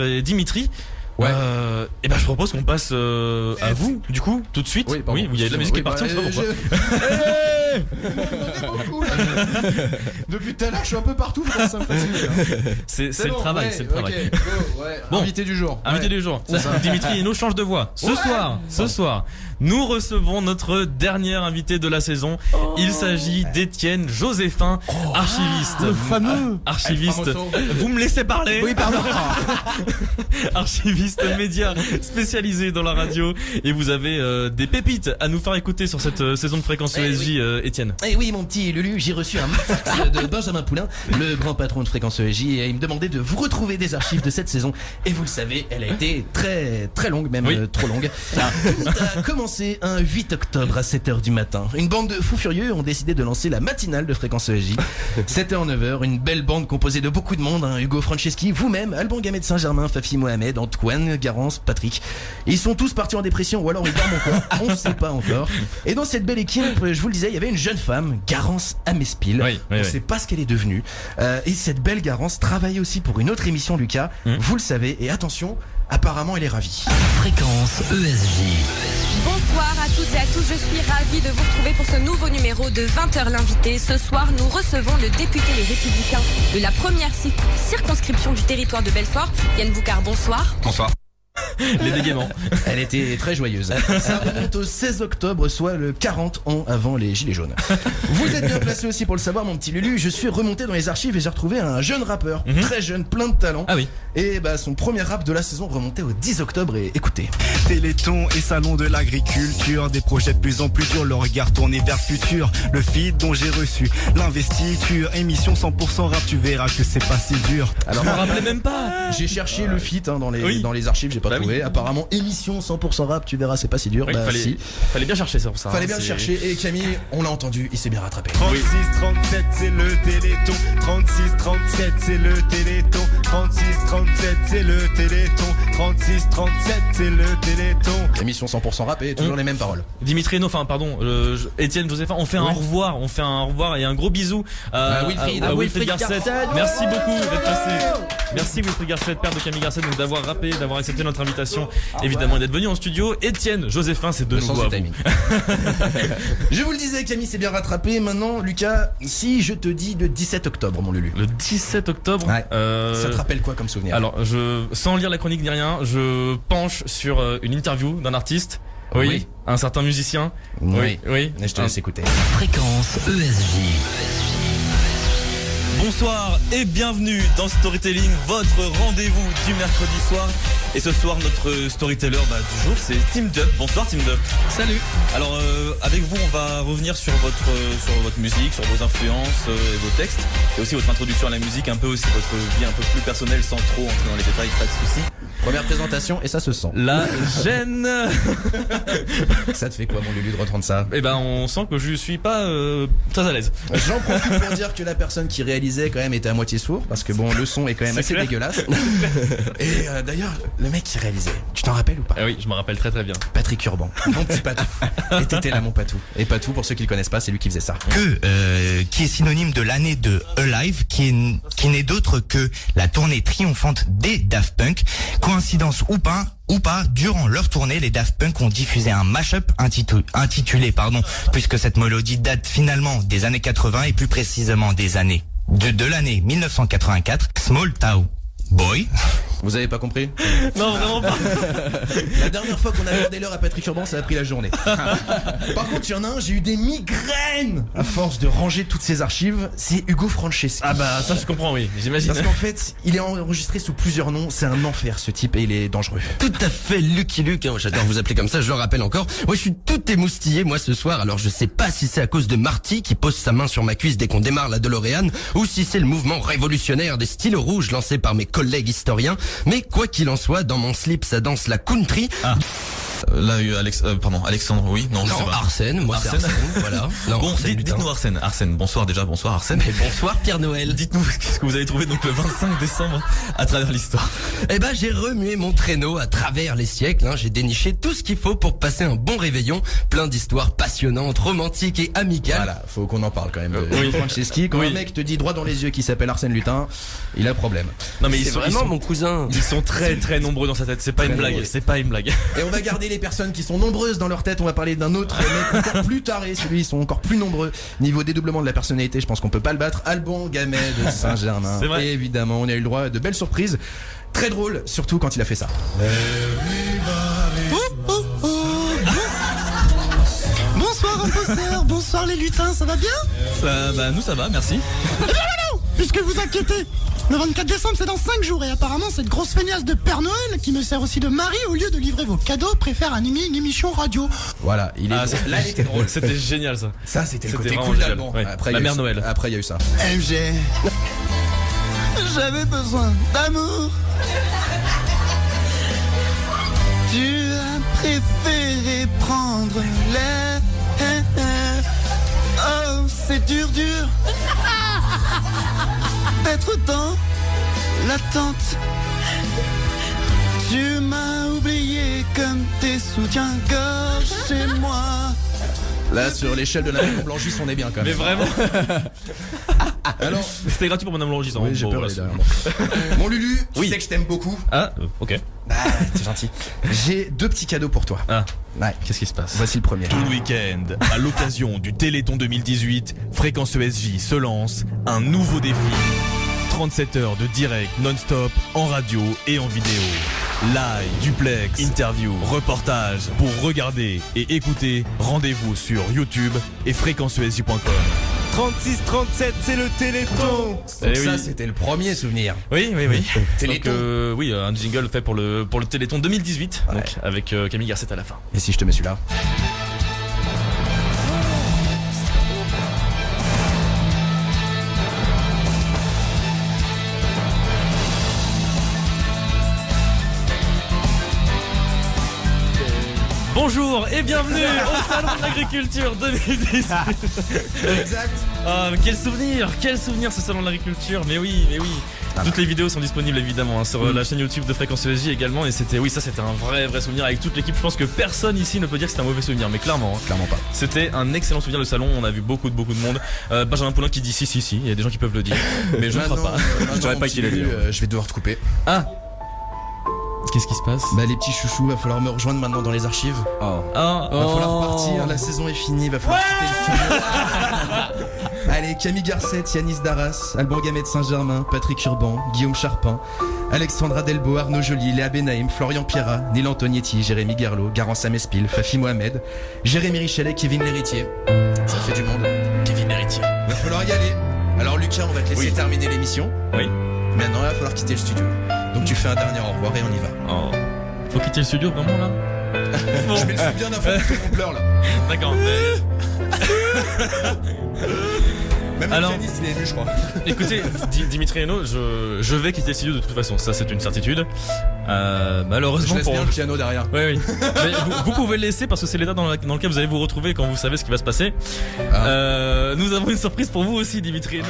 et Dimitri. Ouais. Et ben je propose qu'on passe à vous du coup tout de suite. Oui, pardon, il y a de la musique qui est partie, on sait pas pourquoi. Depuis tout à l'heure, je suis un peu partout, frère, ça me fatigue. C'est le travail, c'est le travail. Okay, go, ouais. Bon, invité du jour. Invité du jour. Dimitri Hénaud change de voix. Ce soir, nous recevons notre dernier invité de la saison. Il s'agit d'Étienne Joséphin, archiviste. Le fameux archiviste. Vous me laissez parler? Oui, pardon. Archiviste média spécialisé dans la radio. Et vous avez des pépites à nous faire écouter sur cette saison de Fréquence ESJ, Étienne. Eh oui, mon petit Lulu, j'ai reçu un fax de Benjamin Poulain, le grand patron de Fréquence ESJ, et il me demandait de vous retrouver des archives de cette saison. Et vous le savez, elle a été très longue, même trop longue. Tout a commencé un 8 octobre à 7h du matin. Une bande de fous furieux ont décidé de lancer la matinale de Fréquence ESJ. 7h, 9h, une belle bande composée de beaucoup de monde, hein. Hugo Franceschi, vous-même, Alban Gamet de Saint-Germain, Fafi Mohamed, Antoine, Garance, Patrick. Ils sont tous partis en dépression, ou alors ils dorment encore, on ne sait pas encore. Et dans cette belle équipe, je vous le disais, il y avait une jeune femme, Garance Amespil. On ne sait pas ce qu'elle est devenue. Et cette belle Garance travaillait aussi pour une autre émission, Lucas. Vous le savez, et attention, apparemment elle est ravie. Fréquence ESJ. Bonsoir à toutes et à tous, je suis ravie de vous retrouver pour ce nouveau numéro de 20h l'invité. Ce soir, nous recevons le député Les Républicains de la première circonscription du territoire de Belfort, Yann Boucard, bonsoir. Bonsoir. Les dégaiements. Elle était très joyeuse. Ça remonte au 16 octobre, soit le 40 ans avant les Gilets jaunes. Vous êtes bien placé aussi pour le savoir, mon petit Lulu. Je suis remonté dans les archives et j'ai retrouvé un jeune rappeur, très jeune, plein de talent. Ah oui. Et bah son premier rap de la saison remontait au 10 octobre et écoutez. Téléthon et salon de l'agriculture, des projets de plus en plus durs, le regard tourné vers le futur. Le feed dont j'ai reçu l'investiture, émission 100% rap, tu verras que c'est pas si dur. Alors, je me rappelais même pas. J'ai cherché le feat dans les archives, j'ai pas trouvé. Apparemment, émission 100% rap, tu verras, c'est pas si dur. Oui, fallait bien chercher ça pour ça. Fallait bien le chercher. Et Camille, on l'a entendu, il s'est bien rattrapé. 36, 37, c'est le Téléthon. 36, 37, c'est le Téléthon. 36, 37, c'est le Téléthon. 36, 37, c'est le Téléthon. Émission 100% rap et toujours les mêmes paroles. Dimitri Hénaud, Étienne Joséphin, on fait un revoir et un gros bisou à Wilfried Garcet. Merci beaucoup d'être passé. Merci Wilfried Garcet, père de Camille Garcet, donc d'avoir rappé, d'avoir accepté notre invitation, évidemment, et d'être venu en studio. Étienne Joséphin, c'est de nouveau à vous. Je vous le disais, Camille s'est bien rattrapé. Maintenant, Lucas, si je te dis le 17 octobre, mon Lulu. Le 17 octobre, ça te rappelle quoi comme souvenir? Alors, sans lire la chronique ni rien, je penche sur une interview d'un artiste. Oui. Un certain musicien. Oui. Je te laisse écouter. Fréquence ESJ. Bonsoir et bienvenue dans Storytelling, votre rendez-vous du mercredi soir. Et ce soir, notre storyteller du jour, c'est Team Dup. Bonsoir Team Dup. Salut. Alors avec vous, on va revenir sur votre musique, sur vos influences et vos textes, et aussi votre introduction à la musique, un peu aussi votre vie un peu plus personnelle, sans trop entrer dans les détails, pas de soucis. Première présentation et ça se sent. La gêne. Ça te fait quoi, mon Lulu, de reprendre ça? Eh ben, on sent que je suis pas très à l'aise. J'en profite pour dire que la personne qui réalisait quand même était à moitié sourd, parce que bon, le son est quand même assez dégueulasse. Et d'ailleurs, le mec qui réalisait, tu t'en rappelles ou pas? Oui, je me rappelle très bien. Patrick Urban, mon petit Patou. Et t'étais là, mon Patou. Et Patou, pour ceux qui le connaissent pas, c'est lui qui faisait ça. Qui est synonyme de l'année de Alive, qui n'est d'autre que la tournée triomphante des Daft Punk. Coïncidence ou pas, durant leur tournée, les Daft Punk ont diffusé un mashup intitulé, puisque cette mélodie date finalement des années 80 et plus précisément des années de l'année 1984, Small Town Boy. Vous avez pas compris? Non, vraiment pas. La dernière fois qu'on a demandé l'heure à Patrick Urban, ça a pris la journée. Par contre, il y en a un, j'ai eu des migraines à force de ranger toutes ces archives. C'est Hugo Franceschi. Ah bah ça je comprends, oui, j'imagine. Parce qu'en fait, il est enregistré sous plusieurs noms. C'est un enfer ce type et il est dangereux. Tout à fait, Lucky Luke, hein, j'adore vous appeler comme ça, je le rappelle encore. Moi je suis tout émoustillé moi ce soir, alors je sais pas si c'est à cause de Marty qui pose sa main sur ma cuisse dès qu'on démarre la DeLorean, ou si c'est le mouvement révolutionnaire des stylos rouges lancé par mes collègues historiens. Mais quoi qu'il en soit, dans mon slip ça danse la country. Là, Alexandre, oui, non, je sais pas. Arsène, moi c'est Arsène, voilà. Non, Bon, dites-nous Arsène. Arsène, bonsoir déjà, bonsoir Arsène. Et bonsoir Pierre Noël. Dites-nous ce que vous avez trouvé donc le 25 décembre à travers l'histoire. Eh ben, j'ai remué mon traîneau à travers les siècles, hein. J'ai déniché tout ce qu'il faut pour passer un bon réveillon, plein d'histoires passionnantes, romantiques et amicales. Voilà, faut qu'on en parle quand même. Oui. Franceschi, quand Oui. un mec te dit droit dans les yeux qu'il s'appelle Arsène Lupin, il a problème. Non mais C'est vraiment mon cousin. ils sont très très nombreux dans sa tête, c'est pas une blague, nombreux. c'est pas une blague. Et on va garder les personnes qui sont nombreuses dans leur tête. On va parler d'un autre mec encore plus taré. Celui, ils sont encore plus nombreux. Niveau dédoublement de la personnalité, je pense qu'on peut pas le battre. Alban Gamet de Saint-Germain. C'est vrai. Et évidemment, on a eu le droit à de belles surprises. Très drôle, surtout quand il a fait ça. Bonsoir imposteur, bonsoir les lutins, ça va bien? Bah nous ça va, merci. Puisque vous inquiétez, le 24 décembre c'est dans 5 jours et apparemment cette grosse feignasse de Père Noël qui me sert aussi de mari au lieu de livrer vos cadeaux préfère animer une émission radio. Voilà, il est Ah, là, il était drôle. C'était génial ça. Ça, c'était le côté vraiment cool génial. d'Alban. Ouais. Après, La il y a eu mère ça. Noël. Après, il y a eu ça. MG, j'avais besoin d'amour. Tu as préféré prendre l'air. Oh, c'est dur d'être dans l'attente. Tu m'as oublié comme tes soutiens-gorge chez moi. Là, sur l'échelle de la maison blanchisse, on est bien quand Mais même. vraiment, Alors, c'était gratuit pour mon âme enregistrant. oui, j'ai Bon, peur voilà. d'aller derrière moi. Mon Lulu, tu Oui. sais que je t'aime beaucoup. Ah, ok. Bah, t'es gentil. J'ai 2 petits cadeaux pour toi. Ah, Ouais. qu'est-ce qui se passe? Voici le premier. Tout le week-end, à l'occasion du Téléthon 2018, Fréquence ESJ se lance un nouveau défi. 37 heures de direct non-stop en radio et en vidéo. Live, duplex, interview, reportage. Pour regarder et écouter, rendez-vous sur YouTube et fréquenceesj.com. 36-37, c'est le Téléthon. Donc Eh ça, oui. c'était le premier souvenir. Oui. Téléthon. Donc, oui, un jingle fait pour le Téléthon 2018, Ouais. donc avec Camille Garcette à la fin. Et si je te mets celui-là? Bonjour et bienvenue au Salon de l'Agriculture 2018. Exact. Ah, quel souvenir ce Salon de l'Agriculture. Mais oui. Toutes les vidéos sont disponibles évidemment hein, sur la chaîne YouTube de Fréquence ESJ également. Et c'était un vrai souvenir avec toute l'équipe. Je pense que personne ici ne peut dire que c'était un mauvais souvenir, mais clairement. Clairement pas. C'était un excellent souvenir le salon. On a vu beaucoup de monde. Benjamin Poulain qui dit si. Il y a des gens qui peuvent le dire, mais je ne crois pas. Je dirais pas qu'il a dit. Je vais devoir te couper. Ah. Qu'est-ce qui se passe? Bah les petits chouchous, va falloir me rejoindre maintenant dans les archives. Ah. Va falloir partir, la saison est finie, va falloir quitter le studio. Allez, Camille Garcette, Yanis Darras, Alban Gamet de Saint-Germain, Patrick Urban, Guillaume Charpin, Alexandra Delbo, Arnaud Joly, Léa Benaïm, Florian Pierrat, Neil Antonietti, Jérémy Garlot, Garance Amespil, Fafi Mohamed, Jérémy Richelet, Kevin Lhéritier. Ça fait du monde. Kevin Lhéritier. Va falloir y aller. Alors Lucas, on va te laisser terminer l'émission. Oui. Maintenant, il va falloir quitter le studio. Donc tu fais un dernier au revoir et on y va. Oh. Faut quitter le studio vraiment là. Bon. Je mets le son bien avant que tout le monde pleure là. D'accord. Même Alors- le pianiste il est venu je crois. Écoutez, Dimitri Hainaut, je vais quitter le studio de toute façon, ça c'est une certitude. Je Malheureusement laisse pour... bien le piano derrière. Oui. Mais vous pouvez le laisser parce que c'est l'état dans lequel vous allez vous retrouver quand vous savez ce qui va se passer. Nous avons une surprise pour vous aussi, Dimitri Hainaut.